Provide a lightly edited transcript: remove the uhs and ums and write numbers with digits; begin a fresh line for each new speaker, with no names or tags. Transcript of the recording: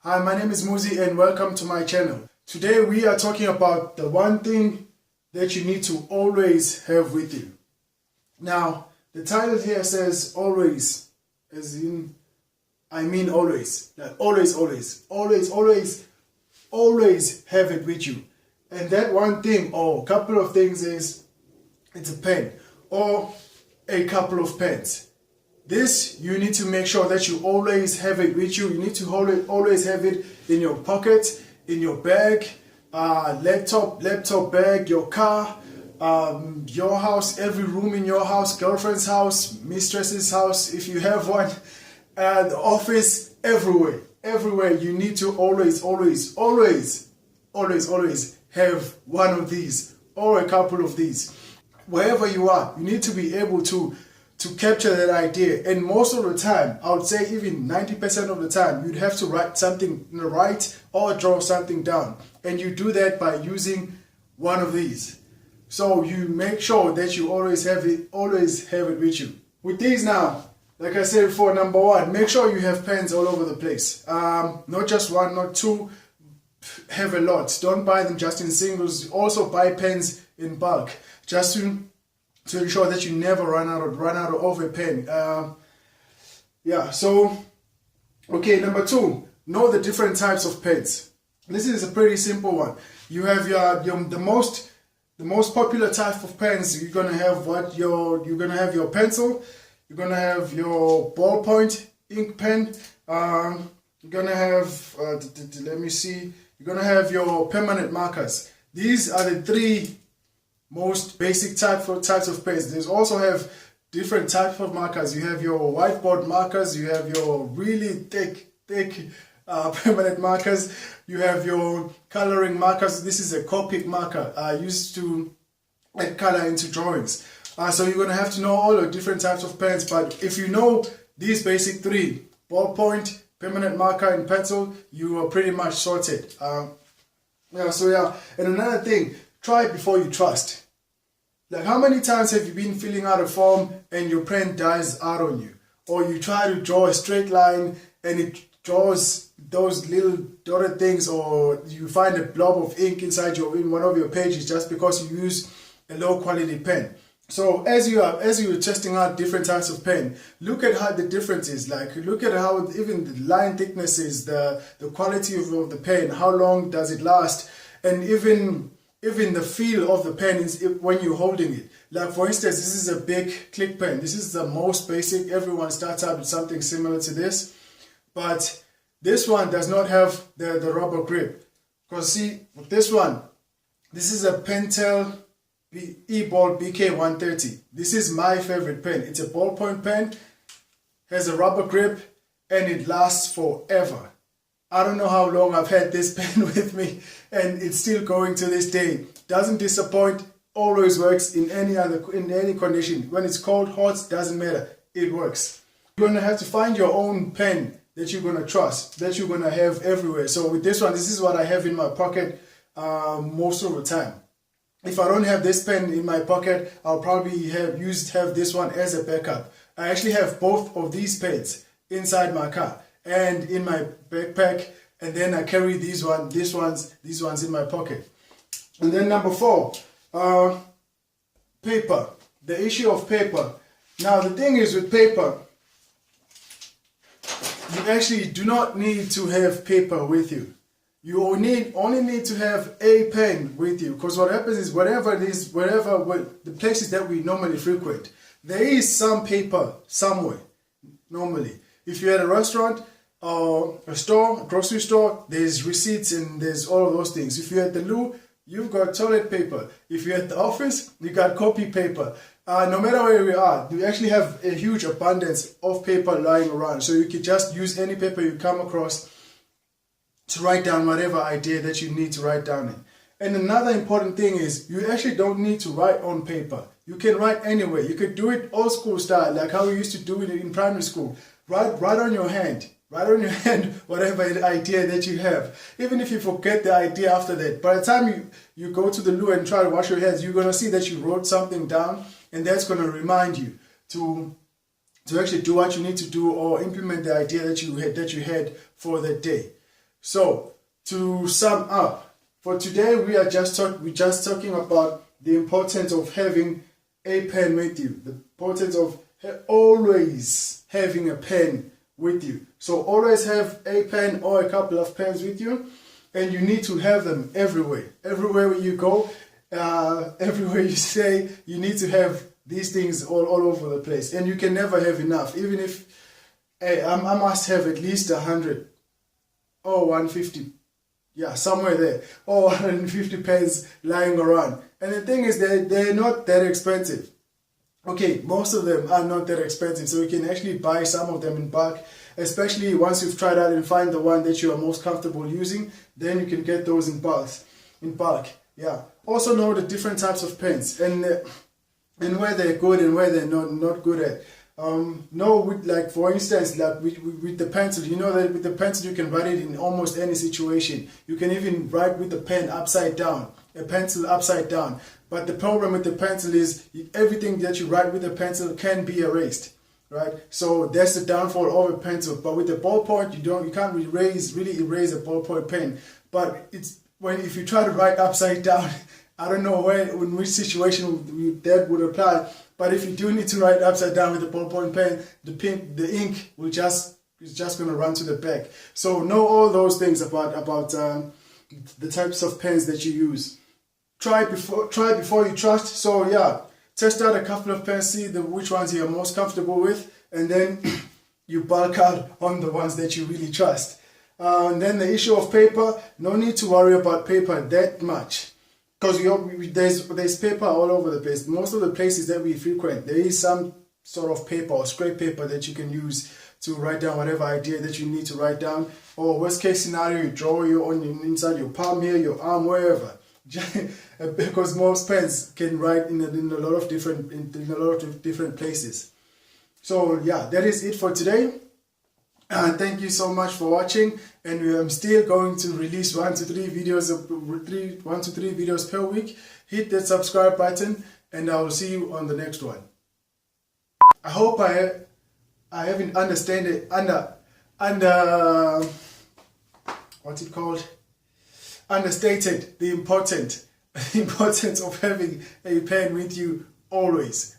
Hi, my name is Muzi and welcome to my channel. Today we are talking about the one thing that you need to always have with you. Now, the title here says always, as in, I mean always. Like always have it with you. And that one thing or a couple of things is, it's a pen or a couple of pens. This, you need to make sure that you always have it with you. You need to always have it in your pocket, in your bag, laptop bag, your car, your house, every room in your house, girlfriend's house, mistress's house, if you have one, the office, everywhere. Everywhere you need to always have one of these or a couple of these. Wherever you are, you need to be able to capture that idea. And most of the time, I would say even 90% of the time, you'd have to write something, write or draw something down. And you do that by using one of these. So you make sure that you always have it with you. With these now, like I said before, number one, make sure you have pens all over the place. Not just one, not two, have a lot. Don't buy them just in singles. Also buy pens in bulk, just to ensure that you never run out of a pen. Okay, number two, know the different types of pens. This is a pretty simple one. You have the most popular type of pens. You're gonna have your pencil. You're gonna have your ballpoint ink pen. You're gonna have You're gonna have your permanent markers. These are the three most basic types of pens. There's also have different types of markers. You have your whiteboard markers, you have your really thick permanent markers, you have your coloring markers. This is a Copic marker used to add color into drawings. So you're going to have to know all the different types of pens, but if you know these basic three, ballpoint, permanent marker and pencil, you are pretty much sorted. And another thing, try before you trust. Like, how many times have you been filling out a form and your pen dies out on you? Or you try to draw a straight line and it draws those little dotted things, or you find a blob of ink in one of your pages just because you use a low quality pen. So as you're testing out different types of pen, look at how the difference is. Like, look at how even the line thickness is, the quality of the pen, how long does it last, and even the feel of the pen is when you're holding it. Like, for instance, this is a big click pen. This is the most basic. Everyone starts out with something similar to this, but this one does not have the rubber grip. Because see, with this one, this is a Pentel E-Ball BK130. This is my favorite pen. It's a ballpoint pen, has a rubber grip, and it lasts forever. I don't know how long I've had this pen with me, and it's still going to this day. Doesn't disappoint, always works in any condition. When it's cold, hot, doesn't matter, it works. You're gonna have to find your own pen that you're gonna trust, that you're gonna have everywhere. So with this one, this is what I have in my pocket most of the time. If I don't have this pen in my pocket, I'll probably have this one as a backup. I actually have both of these pens inside my car and in my backpack, and then I carry these ones in my pocket. And then number four, paper. The issue of paper. Now the thing is with paper, you actually do not need to have paper with you. You only need to have a pen with you, because what happens is whatever the places that we normally frequent, there is some paper somewhere normally. If you're at a restaurant or a store, a grocery store, there's receipts and there's all of those things. If you're at the loo, you've got toilet paper. If you're at the office, you got copy paper. No matter where we are, we actually have a huge abundance of paper lying around. So you can just use any paper you come across to write down whatever idea that you need to write down in. And another important thing is, you actually don't need to write on paper. You can write anywhere. You could do it old school style, like how we used to do it in primary school. Write on your hand. Write on your hand whatever idea that you have. Even if you forget the idea after that, by the time you go to the loo and try to wash your hands, you're going to see that you wrote something down, and that's going to remind you to actually do what you need to do or implement the idea that you had for that day. So to sum up, for today we're just talking about the importance of having a pen with you, the importance of always having a pen with you. So always have a pen or a couple of pens with you, and you need to have them everywhere. Everywhere you go, everywhere you stay, you need to have these things all over the place, and you can never have enough. Even if I must have at least 100 or 150, yeah, somewhere there, or 150 pens lying around. And the thing is, they're not that expensive. Okay, most of them are not that expensive, so you can actually buy some of them in bulk, especially once you've tried out and find the one that you are most comfortable using. Then you can get those in bulk. Yeah. Also know the different types of pens and where they're good and where they're not good at. Like for instance, like with the pencil, you know that with the pencil you can write it in almost any situation. You can even write with the pen upside down, a pencil upside down. But the problem with the pencil is everything that you write with the pencil can be erased, right? So that's the downfall of a pencil. But with the ballpoint, you can't really erase a ballpoint pen. But if you try to write upside down, I don't know in which situation that would apply. But if you do need to write upside down with a ballpoint pen, the ink is just going to run to the back. So know all those things about the types of pens that you use. Try before you trust. So yeah, test out a couple of pens, see which ones you're most comfortable with, and then you bulk out on the ones that you really trust. And then the issue of paper, no need to worry about paper that much, because there's paper all over the place. Most of the places that we frequent, there is some sort of paper or scrap paper that you can use to write down whatever idea that you need to write down. Or worst case scenario, you draw inside your palm here, your arm, wherever. Because most pens can write in a lot of different places. So yeah, that is it for today. Thank you so much for watching, and I'm still going to release 1 to 3 videos per week. Hit that subscribe button, and I will see you on the next one. I hope I haven't understated the importance of having a pen with you always.